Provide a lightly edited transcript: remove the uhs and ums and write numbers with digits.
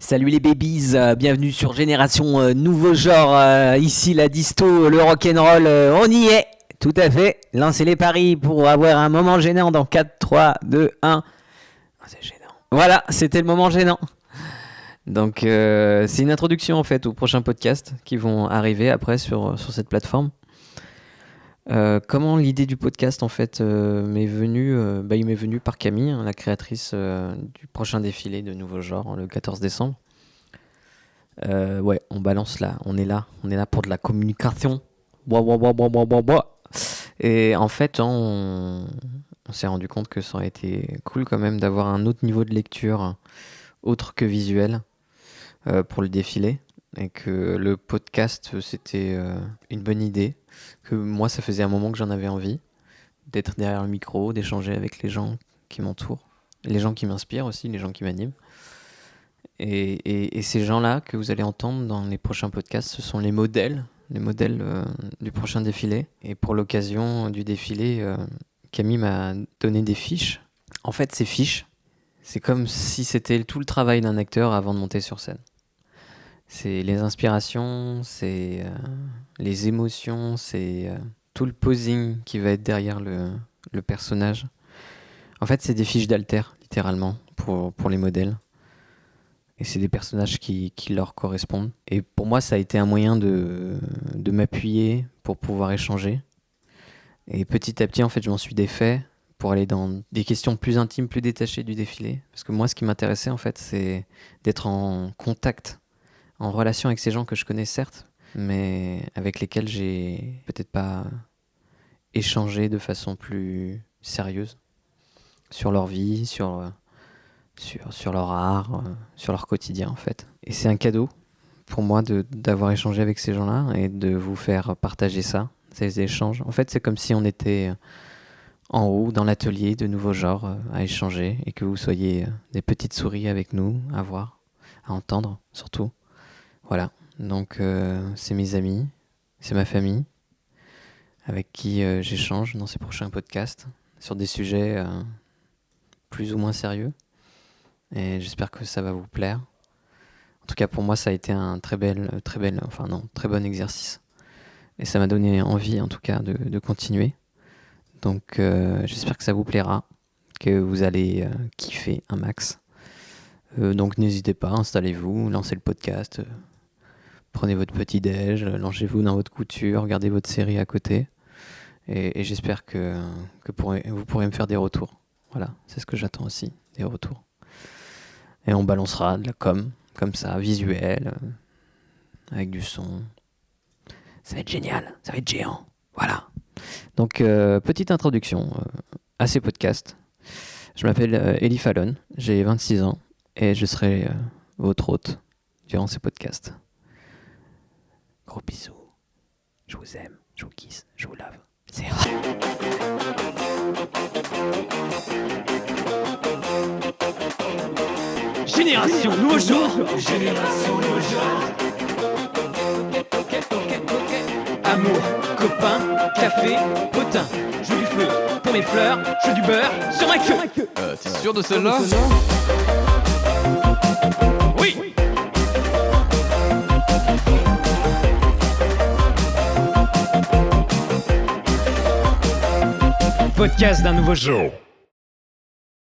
Salut les babies, bienvenue sur Génération Nouveau Genre, ici la disto, le rock'n'roll, on y est, tout à fait, lancez les paris pour avoir un moment gênant dans 4, 3, 2, 1, c'est gênant, voilà, c'était le moment gênant. Donc c'est une introduction en fait aux prochains podcasts qui vont arriver après sur cette plateforme. Comment l'idée du podcast en fait m'est venue il m'est venu par Camille, la créatrice du prochain défilé de Nouveau Genre le 14 décembre. On balance là, on est là pour de la communication. Et en fait, on s'est rendu compte que ça aurait été cool quand même d'avoir un autre niveau de lecture autre que visuel pour le défilé, et que le podcast c'était une bonne idée, que moi ça faisait un moment que j'en avais envie d'être derrière le micro, d'échanger avec les gens qui m'entourent, les gens qui m'inspirent aussi, les gens qui m'animent. Et ces gens-là que vous allez entendre dans les prochains podcasts, ce sont les modèles du prochain défilé. Et pour l'occasion du défilé, Camille m'a donné des fiches. En fait, ces fiches, c'est comme si c'était tout le travail d'un acteur avant de monter sur scène. C'est les inspirations, c'est les émotions, c'est tout le posing qui va être derrière le personnage. En fait, c'est des fiches d'alter, littéralement, pour les modèles. Et c'est des personnages qui leur correspondent. Et pour moi, ça a été un moyen de m'appuyer pour pouvoir échanger. Et petit à petit, en fait, je m'en suis défait pour aller dans des questions plus intimes, plus détachées du défilé. Parce que moi, ce qui m'intéressait, en fait, c'est d'être en contact, en relation avec ces gens que je connais, certes, mais avec lesquels j'ai peut-être pas échangé de façon plus sérieuse sur leur vie, sur leur art, sur leur quotidien en fait. Et c'est un cadeau pour moi d'avoir échangé avec ces gens-là et de vous faire partager ça, ces échanges. En fait, c'est comme si on était en haut dans l'atelier de Nouveau Genre à échanger, et que vous soyez des petites souris avec nous à voir, à entendre surtout. Voilà, donc c'est mes amis, c'est ma famille avec qui j'échange dans ces prochains podcasts sur des sujets plus ou moins sérieux. Et j'espère que ça va vous plaire. En tout cas, pour moi, ça a été un très bon exercice. Et ça m'a donné envie, en tout cas, de continuer. Donc, j'espère que ça vous plaira, que vous allez kiffer un max. Donc, n'hésitez pas, installez-vous, lancez le podcast, prenez votre petit déj, lancez-vous dans votre couture, regardez votre série à côté. Et j'espère que vous pourrez me faire des retours. Voilà, c'est ce que j'attends aussi, des retours. Et on balancera de la com, comme ça, visuel, avec du son. Ça va être génial, ça va être géant. Voilà. Donc, petite introduction à ces podcasts. Je m'appelle Elie Fallon, j'ai 26 ans, et je serai votre hôte durant ces podcasts. Gros bisous. Je vous aime, je vous kiss, je vous lave. C'est rare. Génération Nouveau Genre. Génération Nouveau Genre. Amour, copain, café, potin. Je veux du feu pour mes fleurs, je veux du beurre sur ma queue. T'es sûr de celle-là ? Oui. Podcast d'un nouveau genre.